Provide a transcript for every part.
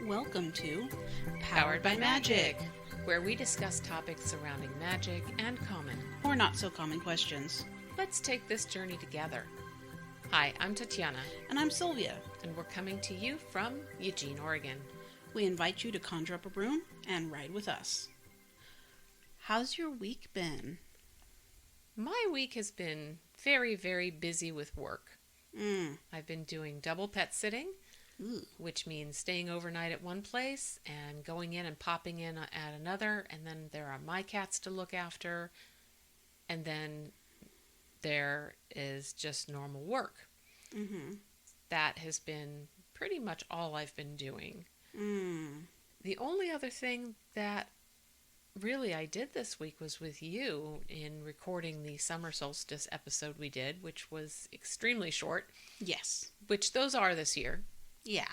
welcome to Powered by Magic, where we discuss topics surrounding magic and common. Or not so common questions. Let's take this journey together. Hi, I'm Tatjana. And I'm Sylvia. And we're coming to you from Eugene, Oregon. We invite you to conjure up a broom and ride with us. How's your week been? My week has been very, very busy with work. I've been doing double pet sitting, which means staying overnight at one place and going in and popping in at another. And then there are my cats to look after. And then there is just normal work. That has been pretty much all I've been doing. The only other thing that really I did this week was with you in recording the summer solstice episode we did, which was extremely short. Yes. Which those are this year. Yeah.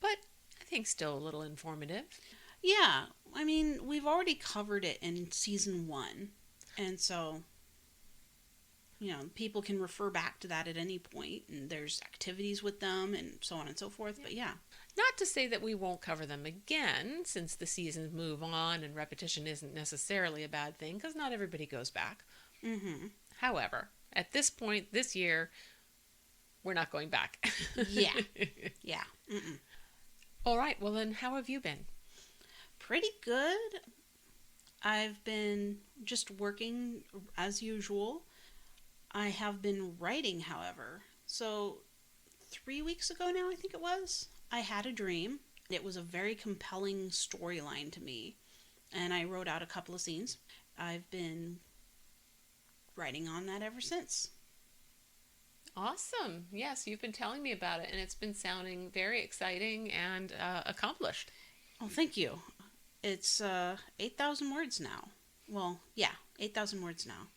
But I think still a little informative. Yeah. I mean, we've already covered it in season 1. And so, people can refer back to that at any point. And there's activities with them and so on and so forth. Yeah. But yeah. Not to say that we won't cover them again, since the seasons move on and repetition isn't necessarily a bad thing, because not everybody goes back. However, at this point this year, we're not going back. Yeah. All right, well then, how have you been? Pretty good. I've been just working as usual. I have been writing, however. So 3 weeks ago now, I think it was, I had a dream. It was a very compelling storyline to me, and I wrote out a couple of scenes. I've been writing on that ever since. Awesome. Yes, you've been telling me about it, and it's been sounding very exciting and accomplished. Oh, thank you. It's 8,000 words now. Well, yeah, 8,000 words now.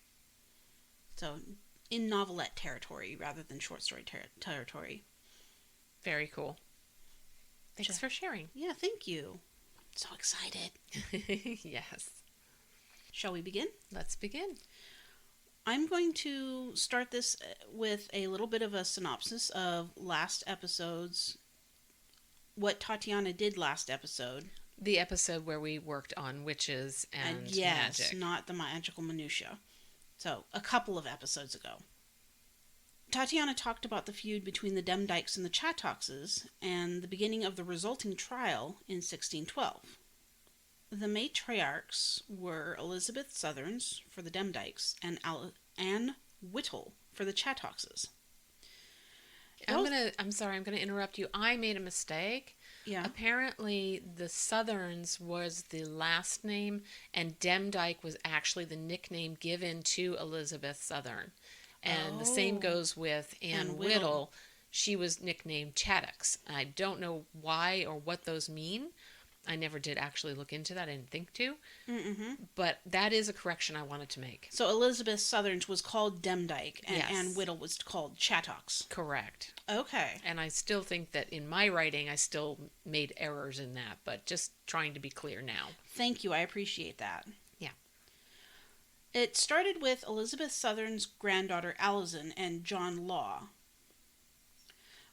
So, in novelette territory rather than short story territory. Very cool. Thanks for sharing. Yeah, thank you. So excited. Yes. Shall we begin? Let's begin. I'm going to start this with a little bit of a synopsis of last episode's, what Tatjana did last episode. The episode where we worked on witches and yes, magic. Not the magical minutia. So, a couple of episodes ago. Tatjana talked about the feud between the Demdikes and the Chattoxes and the beginning of the resulting trial in 1612. The matriarchs were Elizabeth Southerns for the Demdikes and Anne Whittle for the Chattoxes. I'm sorry, I'm gonna interrupt you. I made a mistake. Yeah. Apparently, the Southerns was the last name, and Demdike was actually the nickname given to Elizabeth Southern. And the same goes with Anne Whittle. She was nicknamed Chattox. I don't know why or what those mean. I never did actually look into that. I didn't think to. But that is a correction I wanted to make. So Elizabeth Southerns was called Demdike, and yes. Anne Whittle was called Chattox. Correct. Okay. And I still think that in my writing, I still made errors in that, but just trying to be clear now. Thank you. I appreciate that. Yeah. It started with Elizabeth Southern's granddaughter Alizon and John Law,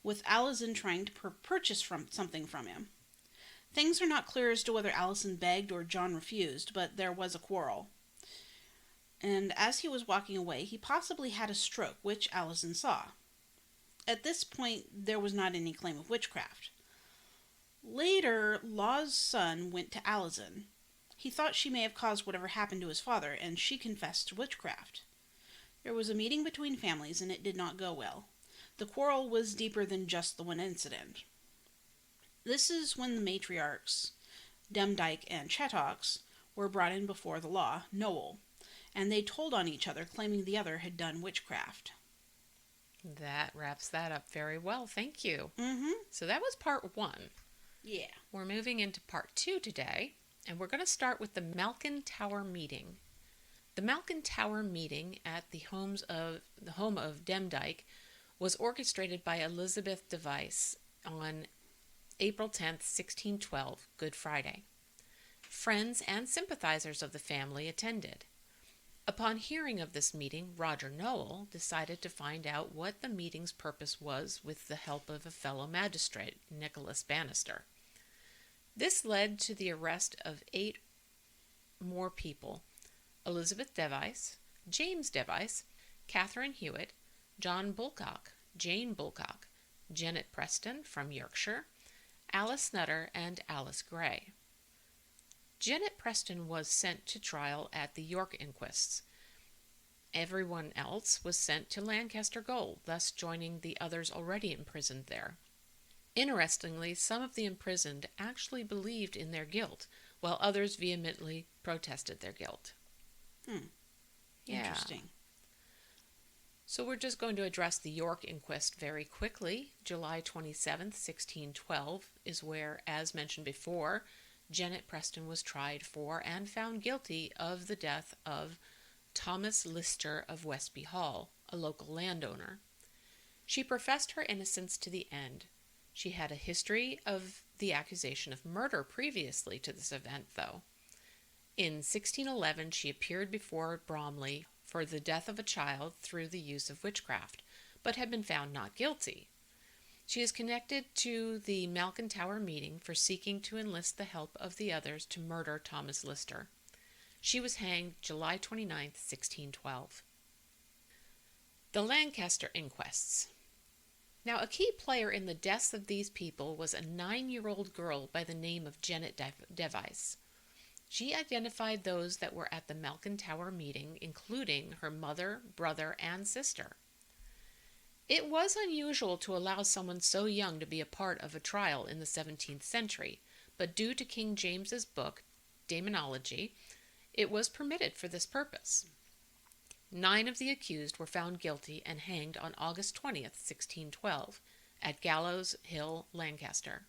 with Alizon trying to purchase something from him. Things are not clear as to whether Alizon begged or John refused, but there was a quarrel. And as he was walking away, he possibly had a stroke, which Alizon saw. At this point, there was not any claim of witchcraft. Later, Law's son went to Alizon. He thought she may have caused whatever happened to his father, and she confessed to witchcraft. There was a meeting between families, and it did not go well. The quarrel was deeper than just the one incident. This is when the matriarchs, Demdike and Chattox, were brought in before the law, Noel, and they told on each other, claiming the other had done witchcraft. That wraps that up very well. Thank you. So that was part 1. Yeah. We're moving into part 2 today, and we're going to start with the Malkin Tower meeting. The Malkin Tower meeting at the home of Demdike was orchestrated by Elizabeth Device on April 10th, 1612, Good Friday. Friends and sympathizers of the family attended. Upon hearing of this meeting, Roger Nowell decided to find out what the meeting's purpose was with the help of a fellow magistrate, Nicholas Bannister. This led to the arrest of 8 more people: Elizabeth Device, James Device, Catherine Hewitt, John Bulcock, Jane Bulcock, Janet Preston from Yorkshire, Alice Nutter, and Alice Gray. Janet Preston was sent to trial at the York inquests. Everyone else was sent to Lancaster Gaol, thus joining the others already imprisoned there. Interestingly, some of the imprisoned actually believed in their guilt, while others vehemently protested their guilt. Yeah. Interesting. So we're just going to address the York inquest very quickly. July 27th, 1612 is where, as mentioned before, Janet Preston was tried for and found guilty of the death of Thomas Lister of Westby Hall, a local landowner. She professed her innocence to the end. She had a history of the accusation of murder previously to this event, though. In 1611, she appeared before Bromley for the death of a child through the use of witchcraft, but had been found not guilty. She is connected to the Malkin Tower meeting for seeking to enlist the help of the others to murder Thomas Lister. She was hanged July 29, 1612. The Lancaster inquests. Now, a key player in the deaths of these people was a 9-year-old girl by the name of Janet Device. She identified those that were at the Malkin Tower meeting, including her mother, brother, and sister. It was unusual to allow someone so young to be a part of a trial in the 17th century, but due to King James's book, Daemonology, it was permitted for this purpose. 9 of the accused were found guilty and hanged on August 20th, 1612, at Gallows Hill, Lancaster.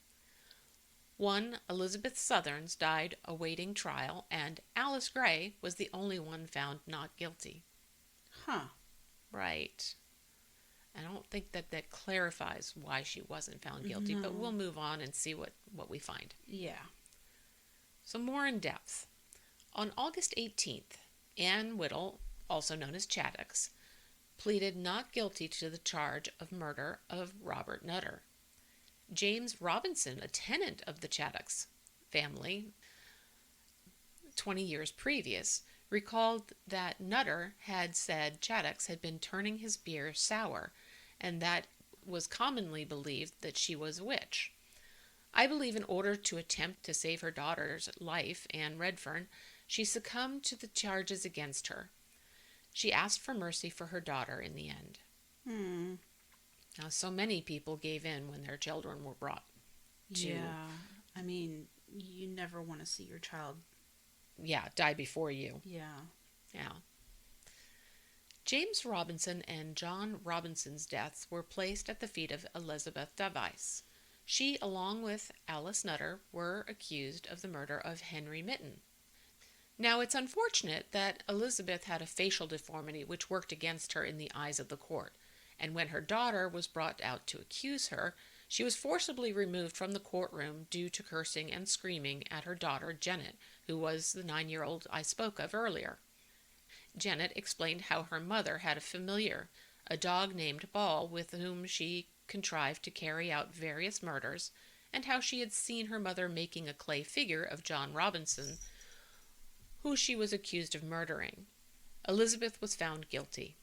1, Elizabeth Southerns, died awaiting trial, and Alice Gray was the only one found not guilty. Right. I don't think that clarifies why she wasn't found guilty, but we'll move on and see what we find. Yeah. So more in depth. On August 18th, Anne Whittle, also known as Chattox, pleaded not guilty to the charge of murder of Robert Nutter. James Robinson, a tenant of the Chattox family 20 years previous, recalled that Nutter had said Chattox had been turning his beer sour, and that was commonly believed that she was a witch. I believe in order to attempt to save her daughter's life, Anne Redfern, she succumbed to the charges against her. She asked for mercy for her daughter in the end. Now, so many people gave in when their children were brought to... Yeah. I mean, you never want to see your child... die before you. Yeah. James Robinson and John Robinson's deaths were placed at the feet of Elizabeth Device. She, along with Alice Nutter, were accused of the murder of Henry Mitten. Now, it's unfortunate that Elizabeth had a facial deformity which worked against her in the eyes of the court, and when her daughter was brought out to accuse her, she was forcibly removed from the courtroom due to cursing and screaming at her daughter, Janet, who was the 9-year-old I spoke of earlier. Janet explained how her mother had a familiar, a dog named Ball, with whom she contrived to carry out various murders, and how she had seen her mother making a clay figure of John Robinson, who she was accused of murdering. Elizabeth was found guilty.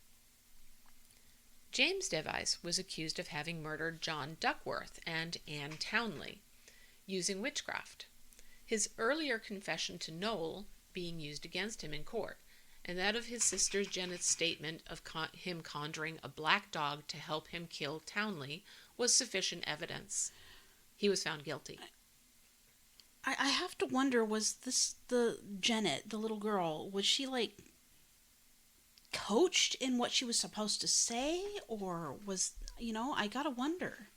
James Device was accused of having murdered John Duckworth and Anne Townley, using witchcraft. His earlier confession to Nowell being used against him in court, and that of his sister Janet's statement of him conjuring a black dog to help him kill Townley was sufficient evidence. He was found guilty. I have to wonder, was this the Janet, the little girl, was she coached in what she was supposed to say, or was, I gotta wonder.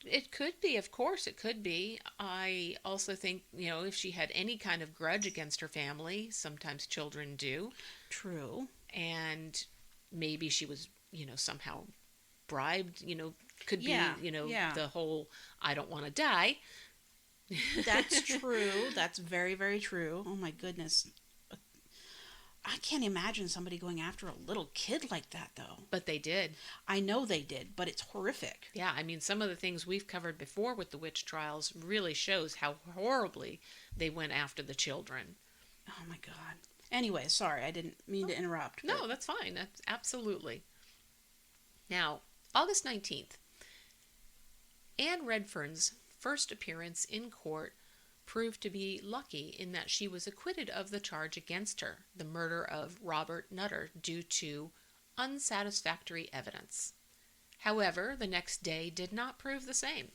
It could be, of course it could be. I also think, if she had any kind of grudge against her family, sometimes children do. True. And maybe she was, somehow bribed, could be, the whole, I don't want to die. That's true. That's very, very true. Oh my goodness. I can't imagine somebody going after a little kid like that, though. But they did. I know they did, but it's horrific. Yeah, I mean, some of the things we've covered before with the witch trials really shows how horribly they went after the children. Oh my God. Anyway, sorry, I didn't mean to interrupt. No, that's fine. That's absolutely. Now, August 19th, Anne Redfern's first appearance in court proved to be lucky in that she was acquitted of the charge against her, the murder of Robert Nutter, due to unsatisfactory evidence. However, the next day did not prove the same.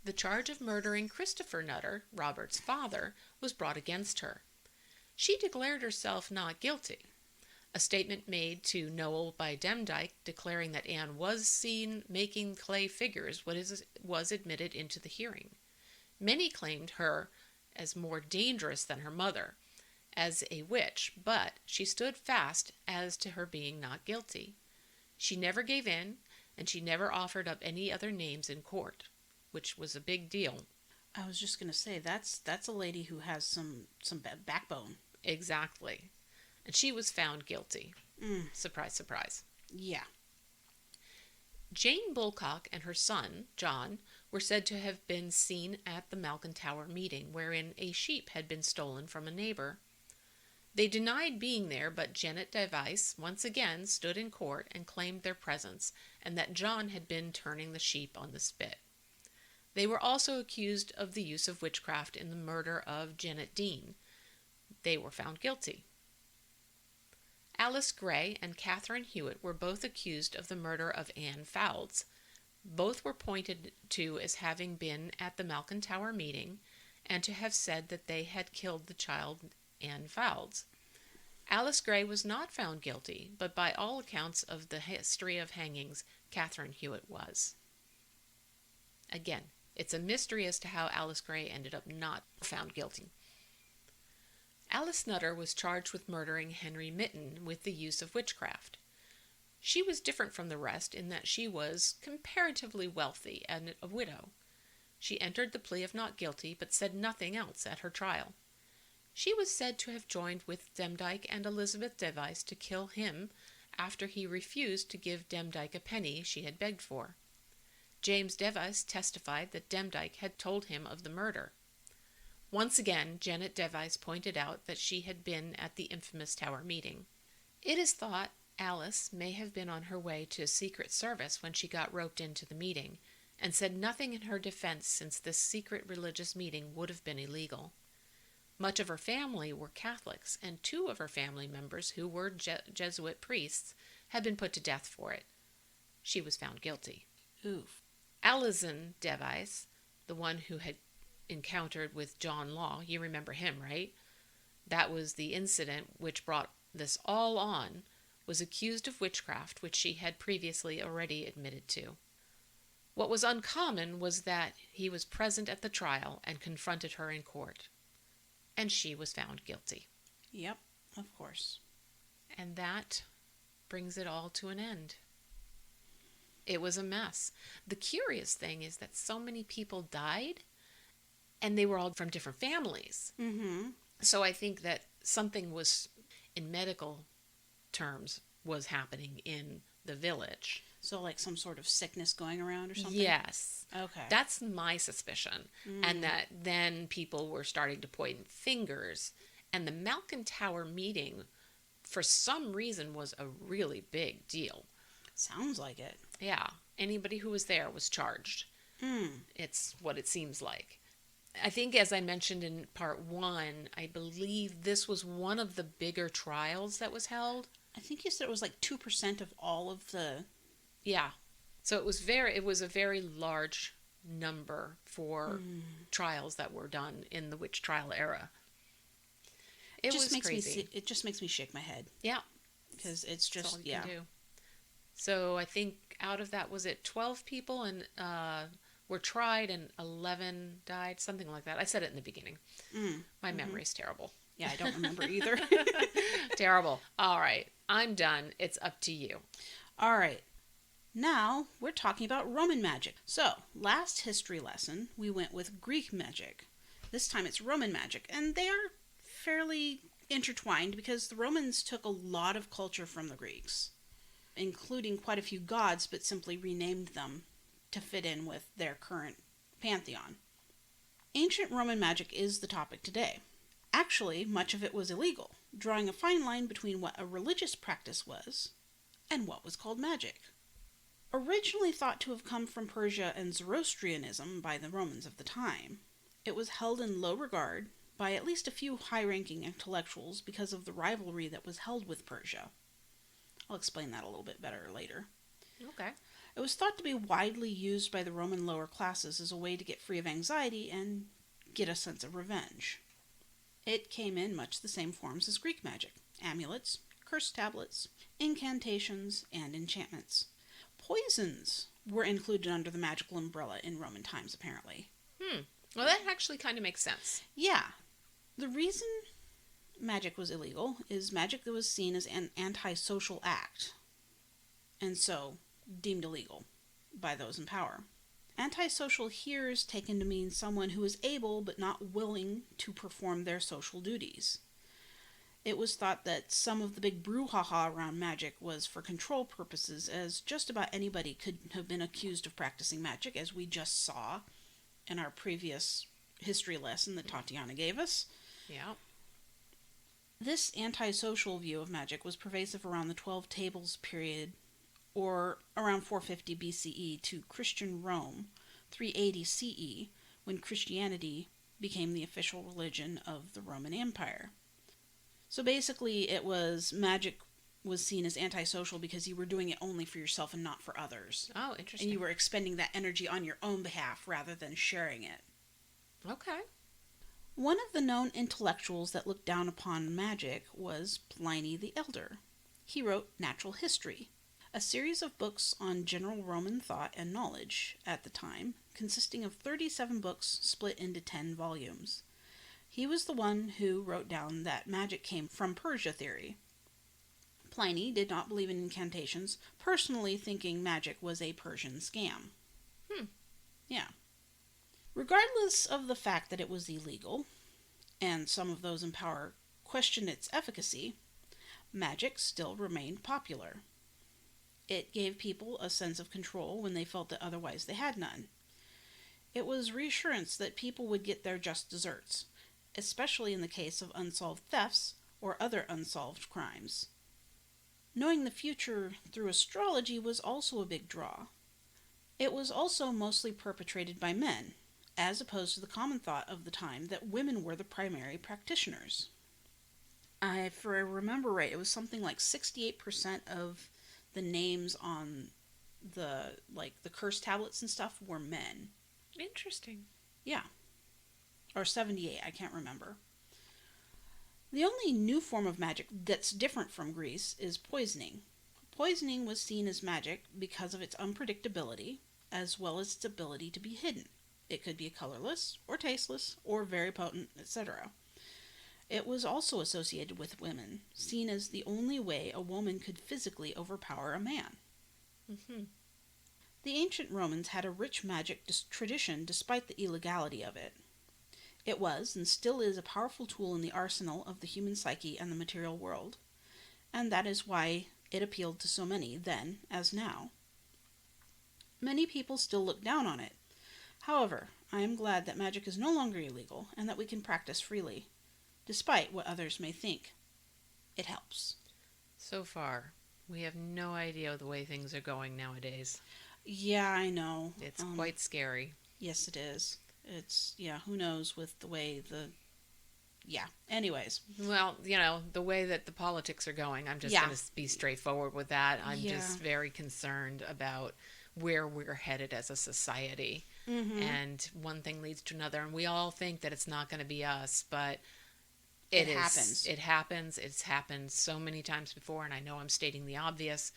The charge of murdering Christopher Nutter, Robert's father, was brought against her. She declared herself not guilty. A statement made to Noel by Demdike declaring that Anne was seen making clay figures was admitted into the hearing. Many claimed her as more dangerous than her mother, as a witch, but she stood fast as to her being not guilty. She never gave in, and she never offered up any other names in court, which was a big deal. I was just going to say, that's a lady who has some backbone. Exactly. And she was found guilty. Surprise, surprise. Yeah. Jane Bulcock and her son, John, were said to have been seen at the Malkin Tower meeting, wherein a sheep had been stolen from a neighbor. They denied being there, but Janet Device once again stood in court and claimed their presence, and that John had been turning the sheep on the spit. They were also accused of the use of witchcraft in the murder of Janet Dean. They were found guilty. Alice Gray and Catherine Hewitt were both accused of the murder of Anne Fowles. Both were pointed to as having been at the Malkin Tower meeting and to have said that they had killed the child Anne Fowles. Alice Gray was not found guilty, but by all accounts of the history of hangings, Catherine Hewitt was. Again, it's a mystery as to how Alice Gray ended up not found guilty. Alice Nutter was charged with murdering Henry Mitten with the use of witchcraft. She was different from the rest in that she was comparatively wealthy and a widow. She entered the plea of not guilty, but said nothing else at her trial. She was said to have joined with Demdike and Elizabeth Device to kill him after he refused to give Demdike a penny she had begged for. James Device testified that Demdike had told him of the murder. Once again, Janet Device pointed out that she had been at the infamous Tower meeting. It is thought Alice may have been on her way to Secret Service when she got roped into the meeting, and said nothing in her defense since this secret religious meeting would have been illegal. Much of her family were Catholics, and 2 of her family members, who were Jesuit priests, had been put to death for it. She was found guilty. Oof. Alizon Device, the one who had encountered with John Law, you remember him, right? That was the incident which brought this all on, was accused of witchcraft, which she had previously already admitted to. What was uncommon was that he was present at the trial and confronted her in court. And she was found guilty. Yep, of course. And that brings it all to an end. It was a mess. The curious thing is that so many people died, and they were all from different families. Mm-hmm. So I think that something was, in medical terms, was happening in the village. So like some sort of sickness going around or something? Yes. Okay. That's my suspicion. And that then people were starting to point fingers. And the Malkin Tower meeting, for some reason, was a really big deal. Sounds like it. Yeah. Anybody who was there was charged. It's what it seems like. I think, as I mentioned in part 1, I believe this was one of the bigger trials that was held. I think you said it was like 2% of all of the... Yeah. So it was a very large number for trials that were done in the witch trial era. It was crazy. It just makes me shake my head. Yeah. Because it's just, that's all you can do. So I think out of that, was it 12 people and were tried and 11 died? Something like that. I said it in the beginning. My memory's terrible. Yeah, I don't remember either. Terrible. All right. I'm done. It's up to you. All right. Now we're talking about Roman magic. So, last history lesson, we went with Greek magic. This time it's Roman magic, and they are fairly intertwined because the Romans took a lot of culture from the Greeks, including quite a few gods, but simply renamed them to fit in with their current pantheon. Ancient Roman magic is the topic today. Actually, much of it was illegal, drawing a fine line between what a religious practice was and what was called magic. Originally thought to have come from Persia and Zoroastrianism by the Romans of the time, it was held in low regard by at least a few high-ranking intellectuals because of the rivalry that was held with Persia. I'll explain that a little bit better later. Okay. It was thought to be widely used by the Roman lower classes as a way to get free of anxiety and get a sense of revenge. It came in much the same forms as Greek magic: amulets, curse tablets, incantations, and enchantments. Poisons were included under the magical umbrella in Roman times, apparently. Well, that actually kind of makes sense. Yeah. The reason magic was illegal is magic that was seen as an antisocial act, and so deemed illegal by those in power. Antisocial here is taken to mean someone who is able but not willing to perform their social duties. It was thought that some of the big brouhaha around magic was for control purposes, as just about anybody could have been accused of practicing magic, as we just saw in our previous history lesson that Tatjana gave us. Yeah. This antisocial view of magic was pervasive around the 12 Tables period, or around 450 BCE, to Christian Rome, 380 CE, when Christianity became the official religion of the Roman Empire. So basically, it was magic was seen as antisocial because you were doing it only for yourself and not for others. Oh, interesting. And you were expending that energy on your own behalf rather than sharing it. Okay. One of the known intellectuals that looked down upon magic was Pliny the Elder. He wrote Natural History, a series of books on general Roman thought and knowledge at the time, consisting of 37 books split into 10 volumes. He was the one who wrote down that magic came from Persia theory. Pliny did not believe in incantations, personally thinking magic was a Persian scam. Yeah. Regardless of the fact that it was illegal, and some of those in power questioned its efficacy, magic still remained popular. It gave people a sense of control when they felt that otherwise they had none. It was reassurance that people would get their just desserts, especially in the case of unsolved thefts or other unsolved crimes. Knowing the future through astrology was also a big draw. It was also mostly perpetrated by men, as opposed to the common thought of the time that women were the primary practitioners. If I remember right, it was something like 68% of the names on the curse tablets and stuff were men. Interesting. Yeah. Or 78, I can't remember. The only new form of magic that's different from Greece is poisoning. Poisoning was seen as magic because of its unpredictability, as well as its ability to be hidden. It could be colorless, or tasteless, or very potent, etc. It was also associated with women, seen as the only way a woman could physically overpower a man. The ancient Romans had a rich magic tradition despite the illegality of it. It was, and still is, a powerful tool in the arsenal of the human psyche and the material world, and that is why it appealed to so many then as now. Many people still look down on it. However, I am glad that magic is no longer illegal and that we can practice freely, despite what others may think. It helps. So far, we have no idea the way things are going nowadays. Yeah, I know. It's quite scary. Yes, it is. It's, who knows with the way anyways. Well, the way that the politics are going, I'm just going to be straightforward with that. I'm just very concerned about where we're headed as a society. And one thing leads to another, and we all think that it's not going to be us, but it happens. It happens. It's happened so many times before, and I know I'm stating the obvious.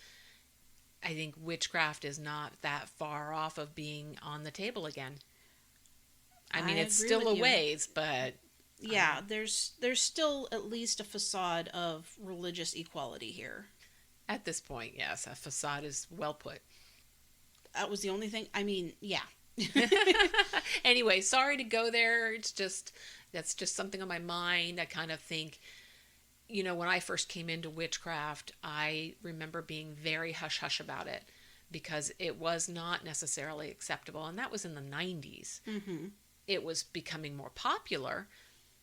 I think witchcraft is not that far off of being on the table again. I mean, it's still a ways, but... Yeah, there's still at least a facade of religious equality here. At this point, yes. A facade is well put. That was the only thing. I mean, yeah. Anyway, sorry to go there. That's just something on my mind. I kind of think when I first came into witchcraft, I remember being very hush hush about it because it was not necessarily acceptable. And that was in the 90s. Mm-hmm. It was becoming more popular.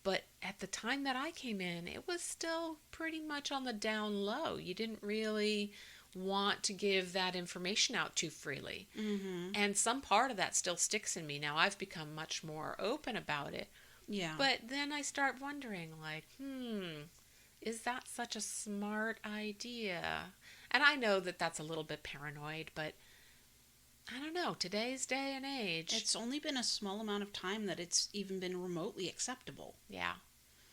But at the time that I came in, it was still pretty much on the down low. You didn't really want to give that information out too freely. Mm-hmm. And some part of that still sticks in me. Now I've become much more open about it. Yeah. But then I start wondering, like, is that such a smart idea? And I know that that's a little bit paranoid, but I don't know. Today's day and age. It's only been a small amount of time that it's even been remotely acceptable. Yeah.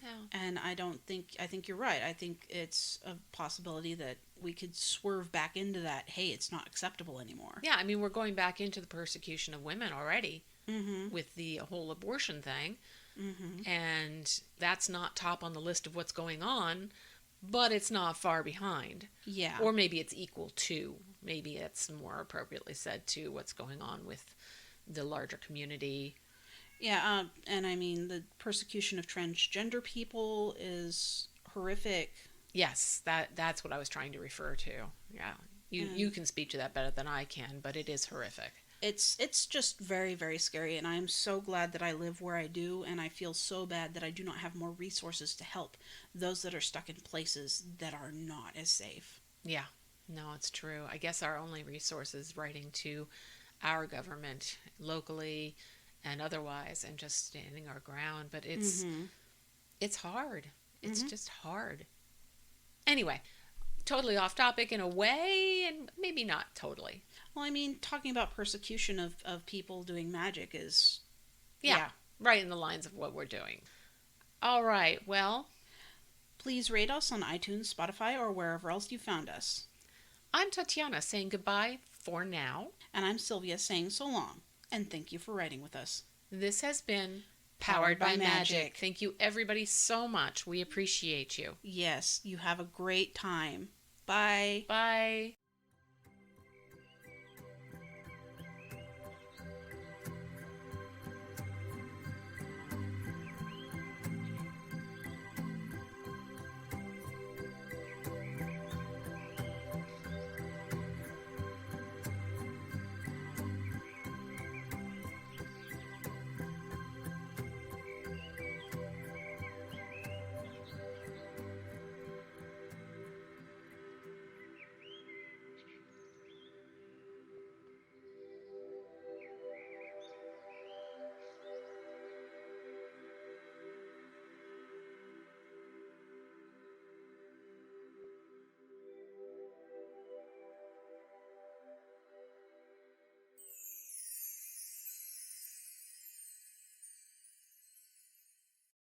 Yeah. And I think you're right. I think it's a possibility that we could swerve back into that, hey, it's not acceptable anymore. Yeah, I mean, we're going back into the persecution of women already Mm-hmm. with the whole abortion thing. Mm-hmm. And that's not top on the list of what's going on, but it's not far behind. Yeah. Or maybe it's equal to, maybe it's more appropriately said to what's going on with the larger community. Yeah, and I mean, the persecution of transgender people is horrific. Yes, that's what I was trying to refer to. Yeah. You can speak to that better than I can, but it is horrific. It's just very, very scary, and I'm so glad that I live where I do, and I feel so bad that I do not have more resources to help those that are stuck in places that are not as safe. Yeah. No, it's true. I guess our only resource is writing to our government locally and otherwise and just standing our ground, but Mm-hmm. it's hard. It's Mm-hmm. just hard. Anyway, totally off topic in a way and maybe not totally. Well, I mean, talking about persecution of people doing magic is... Yeah, right in the lines of what we're doing. All right, well, Please rate us on iTunes, Spotify, or wherever else you found us. I'm Tatjana saying goodbye for now. And I'm Sylvia saying so long, and thank you for writing with us. This has been Powered by Magic. Thank you, everybody, so much. We appreciate you. Yes, you have a great time. Bye. Bye.